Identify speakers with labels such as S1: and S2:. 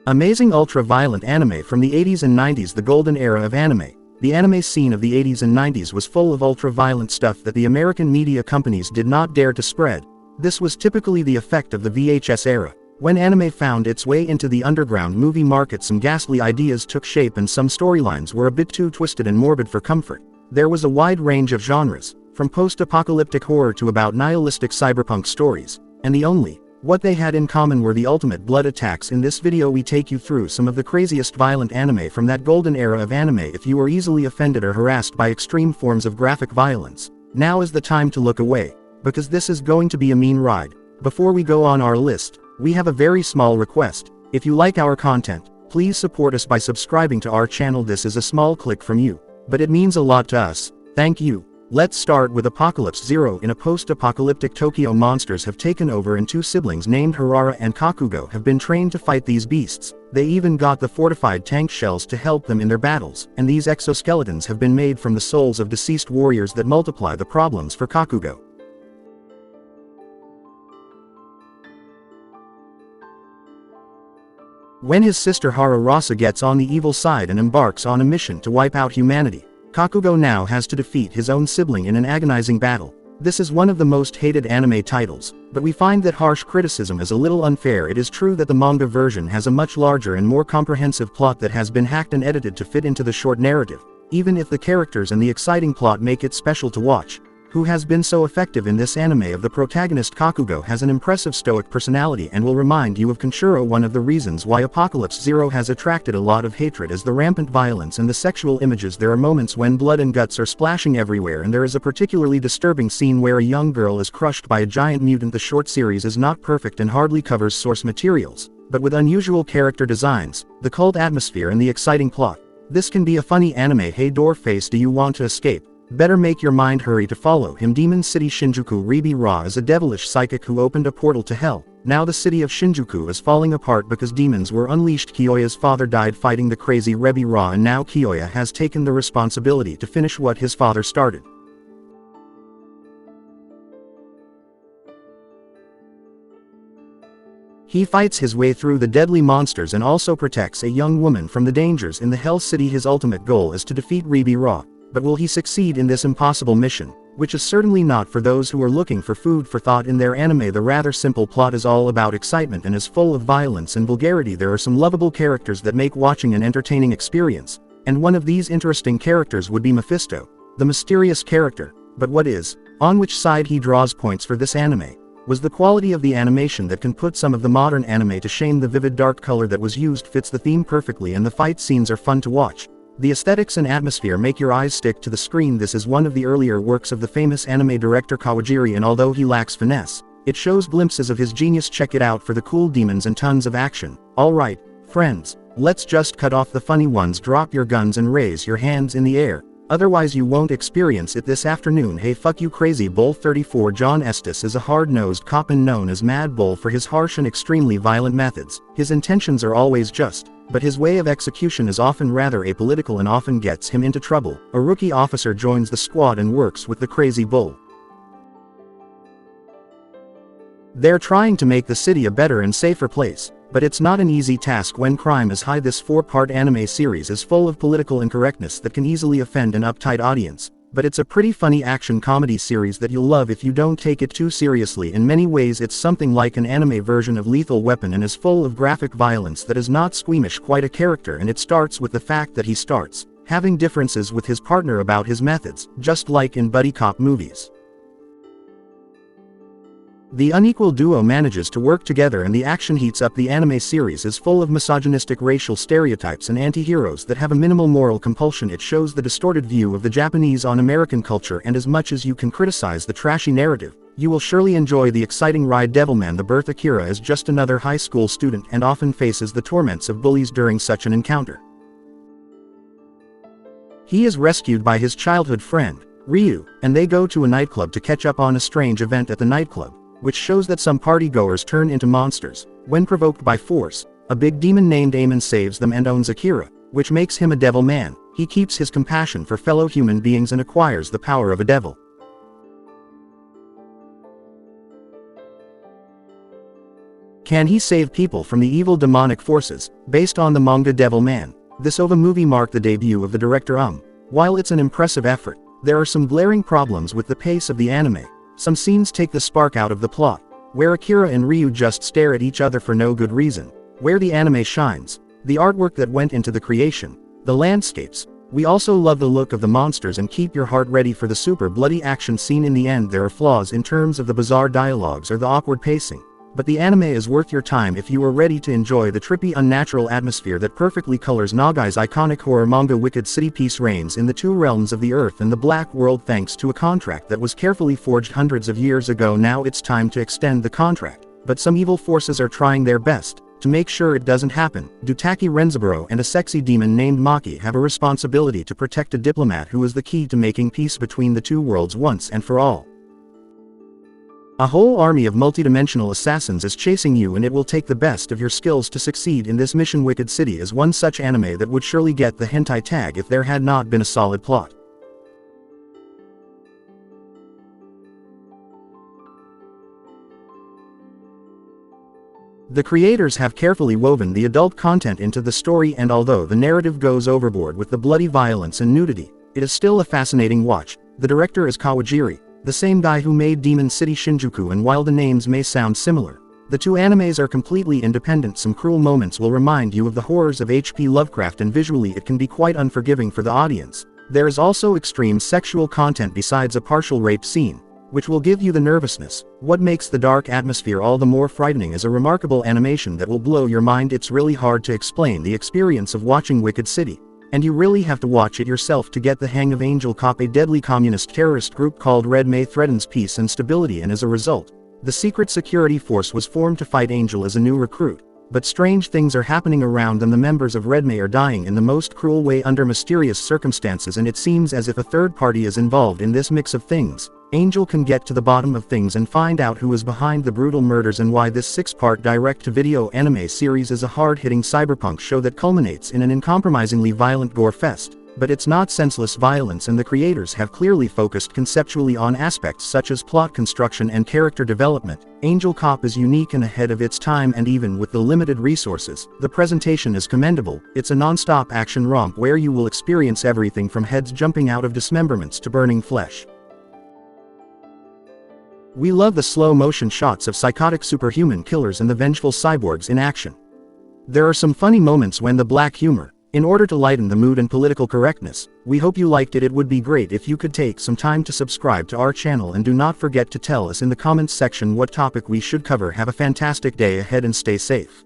S1: Amazing ultra-violent anime from the 80s and 90s. The golden era of anime. The anime scene of the 80s and 90s was full of ultra-violent stuff that the American media companies did not dare to spread. This was typically the effect of the VHS era. When anime found its way into the underground movie market, some ghastly ideas took shape and some storylines were a bit too twisted and morbid for comfort. There was a wide range of genres, from post-apocalyptic horror to about nihilistic cyberpunk stories, and what they had in common were the ultimate blood attacks. In this video we take you through some of the craziest violent anime from that golden era of anime. If you were easily offended or harassed by extreme forms of graphic violence, now is the time to look away, because this is going to be a mean ride. Before we go on our list, we have a very small request. If you like our content, please support us by subscribing to our channel. This is a small click from you, but it means a lot to us. Thank you. Let's start with Apocalypse Zero. In a post-apocalyptic Tokyo, monsters have taken over and two siblings named Harara and Kakugo have been trained to fight these beasts. They even got the fortified tank shells to help them in their battles, and these exoskeletons have been made from the souls of deceased warriors that multiply the problems for Kakugo. When his sister Hararasa gets on the evil side and embarks on a mission to wipe out humanity, Kakugo now has to defeat his own sibling in an agonizing battle. This is one of the most hated anime titles, but we find that harsh criticism is a little unfair. It is true that the manga version has a much larger and more comprehensive plot that has been hacked and edited to fit into the short narrative, even if the characters and the exciting plot make it special to watch. Who has been so effective in this anime? Of the protagonist, Kakugo has an impressive stoic personality and will remind you of Kenshiro. One of the reasons why Apocalypse Zero has attracted a lot of hatred is the rampant violence and the sexual images. There are moments when blood and guts are splashing everywhere, and there is a particularly disturbing scene where a young girl is crushed by a giant mutant. The short series is not perfect and hardly covers source materials, but with unusual character designs, the cult atmosphere and the exciting plot, this can be a funny anime. Hey Doorface, do you want to escape? Better make your mind hurry to follow him. Demon City Shinjuku. Ribi Ra is a devilish psychic who opened a portal to hell. Now the city of Shinjuku is falling apart because demons were unleashed. Kiyoya's father died fighting the crazy Ribi Ra, and now Kiyoya has taken the responsibility to finish what his father started. He fights his way through the deadly monsters and also protects a young woman from the dangers in the Hell City. His ultimate goal is to defeat Ribi Ra. But will he succeed in this impossible mission, which is certainly not for those who are looking for food for thought in their anime? The rather simple plot is all about excitement and is full of violence and vulgarity. There are some lovable characters that make watching an entertaining experience, and one of these interesting characters would be Mephisto, the mysterious character. But what is, on which side he draws points for this anime, was the quality of the animation that can put some of the modern anime to shame. The vivid dark color that was used fits the theme perfectly, and the fight scenes are fun to watch. The aesthetics and atmosphere make your eyes stick to the screen. This is one of the earlier works of the famous anime director Kawajiri, and although he lacks finesse, it shows glimpses of his genius. Check it out for the cool demons and tons of action. Alright, friends, let's just cut off the funny ones. Drop your guns and raise your hands in the air, otherwise you won't experience it this afternoon. Hey fuck you Crazy Bull 34. John Estes is a hard-nosed cop and known as Mad Bull for his harsh and extremely violent methods. His intentions are always just, but his way of execution is often rather apolitical and often gets him into trouble. A rookie officer joins the squad and works with the Crazy Bull. They're trying to make the city a better and safer place, but it's not an easy task when crime is high. This 4-part anime series is full of political incorrectness that can easily offend an uptight audience, but it's a pretty funny action comedy series that you'll love if you don't take it too seriously. In many ways it's something like an anime version of Lethal Weapon and is full of graphic violence that is not squeamish. Quite a character, and it starts with the fact that he starts having differences with his partner about his methods, just like in buddy cop movies. The unequal duo manages to work together and the action heats up. The anime series is full of misogynistic racial stereotypes and anti-heroes that have a minimal moral compulsion. It shows the distorted view of the Japanese on American culture, and as much as you can criticize the trashy narrative, you will surely enjoy the exciting ride. Devilman. The birth. Akira is just another high school student and often faces the torments of bullies during such an encounter. He is rescued by his childhood friend, Ryu, and they go to a nightclub to catch up on a strange event at the nightclub, which shows that some partygoers turn into monsters. When provoked by force, a big demon named Amon saves them and owns Akira, which makes him a devil man. He keeps his compassion for fellow human beings and acquires the power of a devil. Can he save people from the evil demonic forces, based on the manga Devil Man? This OVA movie marked the debut of the director. While it's an impressive effort, there are some glaring problems with the pace of the anime. Some scenes take the spark out of the plot, where Akira and Ryu just stare at each other for no good reason. Where the anime shines, the artwork that went into the creation, the landscapes. We also love the look of the monsters and keep your heart ready for the super bloody action scene. In the end, there are flaws in terms of the bizarre dialogues or the awkward pacing. But the anime is worth your time if you are ready to enjoy the trippy, unnatural atmosphere that perfectly colors Nagai's iconic horror manga. Wicked City. Peace reigns in the two realms of the earth and the black world thanks to a contract that was carefully forged hundreds of years ago. Now it's time to extend the contract, but some evil forces are trying their best to make sure it doesn't happen. Dutaki Renzaburo and a sexy demon named Maki have a responsibility to protect a diplomat who is the key to making peace between the two worlds once and for all. A whole army of multidimensional assassins is chasing you, and it will take the best of your skills to succeed in this mission. Wicked City is one such anime that would surely get the hentai tag if there had not been a solid plot. The creators have carefully woven the adult content into the story, and although the narrative goes overboard with the bloody violence and nudity, it is still a fascinating watch. The director is Kawajiri, the same guy who made Demon City Shinjuku, and while the names may sound similar, the two animes are completely independent. Some cruel moments will remind you of the horrors of H.P. Lovecraft, and visually it can be quite unforgiving for the audience. There is also extreme sexual content besides a partial rape scene, which will give you the nervousness. What makes the dark atmosphere all the more frightening is a remarkable animation that will blow your mind. It's really hard to explain the experience of watching Wicked City, and you really have to watch it yourself to get the hang of Angel Cop. A deadly communist terrorist group called Red May threatens peace and stability, and as a result, the secret security force was formed to fight Angel as a new recruit. But strange things are happening around them. The members of Red May are dying in the most cruel way under mysterious circumstances, and it seems as if a third party is involved in this mix of things. Angel can get to the bottom of things and find out who is behind the brutal murders and why. This 6-part direct-to-video anime series is a hard-hitting cyberpunk show that culminates in an uncompromisingly violent gore fest. But it's not senseless violence, and the creators have clearly focused conceptually on aspects such as plot construction and character development. Angel Cop is unique and ahead of its time, and even with the limited resources, the presentation is commendable. It's a non-stop action romp where you will experience everything from heads jumping out of dismemberments to burning flesh. We love the slow-motion shots of psychotic superhuman killers and the vengeful cyborgs in action. There are some funny moments when the black humor, in order to lighten the mood and political correctness. We hope you liked it. It would be great if you could take some time to subscribe to our channel, and do not forget to tell us in the comments section what topic we should cover. Have a fantastic day ahead and stay safe.